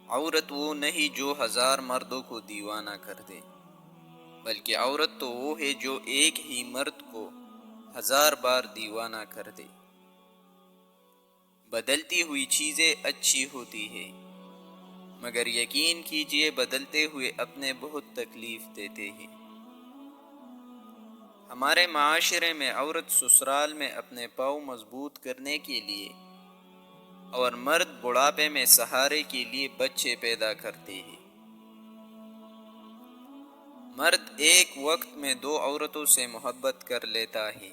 عورت وہ نہیں جو 1000 مردوں کو دیوانہ کر دے، بلکہ عورت تو وہ ہے جو ایک ہی مرد کو 1000 بار دیوانہ کر دے۔ بدلتی ہوئی چیزیں اچھی ہوتی ہے، مگر یقین کیجئے بدلتے ہوئے اپنے بہت تکلیف دیتے ہیں۔ ہمارے معاشرے میں عورت سسرال میں اپنے پاؤں مضبوط کرنے کے لیے اور مرد بڑھاپے میں سہارے کے لیے بچے پیدا کرتے ہیں۔ مرد ایک وقت میں 2 عورتوں سے محبت کر لیتا ہے،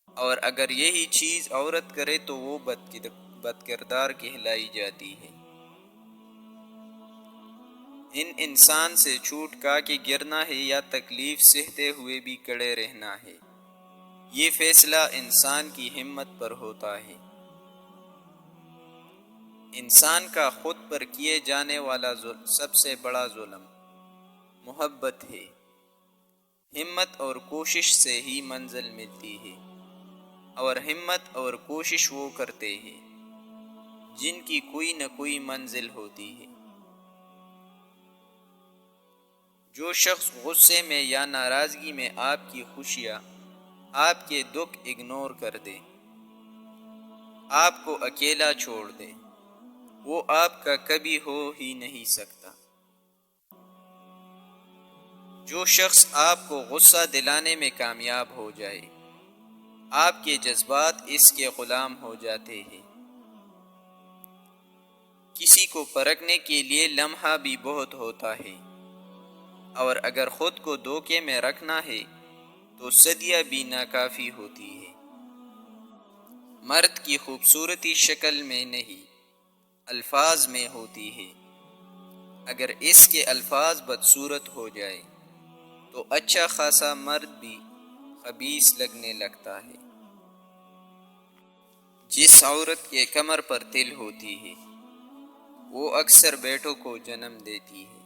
اور اگر یہی چیز عورت کرے تو وہ بد کردار کہلائی جاتی ہے۔ انسان سے چھوٹ کا کہ گرنا ہے یا تکلیف سہتے ہوئے بھی کڑے رہنا ہے، یہ فیصلہ انسان کی ہمت پر ہوتا ہے۔ انسان کا خود پر کیے جانے والا سب سے بڑا ظلم محبت ہے۔ ہمت اور کوشش سے ہی منزل ملتی ہے، اور ہمت اور کوشش وہ کرتے ہیں جن کی کوئی نہ کوئی منزل ہوتی ہے۔ جو شخص غصے میں یا ناراضگی میں آپ کی خوشیاں، آپ کے دکھ اگنور کر دے، آپ کو اکیلا چھوڑ دے، وہ آپ کا کبھی ہو ہی نہیں سکتا۔ جو شخص آپ کو غصہ دلانے میں کامیاب ہو جائے، آپ کے جذبات اس کے غلام ہو جاتے ہیں۔ کسی کو پرکھنے کے لیے لمحہ بھی بہت ہوتا ہے، اور اگر خود کو دھوکے میں رکھنا ہے تو صدیاں بھی ناکافی ہوتی ہے۔ مرد کی خوبصورتی شکل میں نہیں، الفاظ میں ہوتی ہے۔ اگر اس کے الفاظ بدصورت ہو جائے تو اچھا خاصا مرد بھی خبیث لگنے لگتا ہے۔ جس عورت کے کمر پر تل ہوتی ہے وہ اکثر بیٹوں کو جنم دیتی ہے۔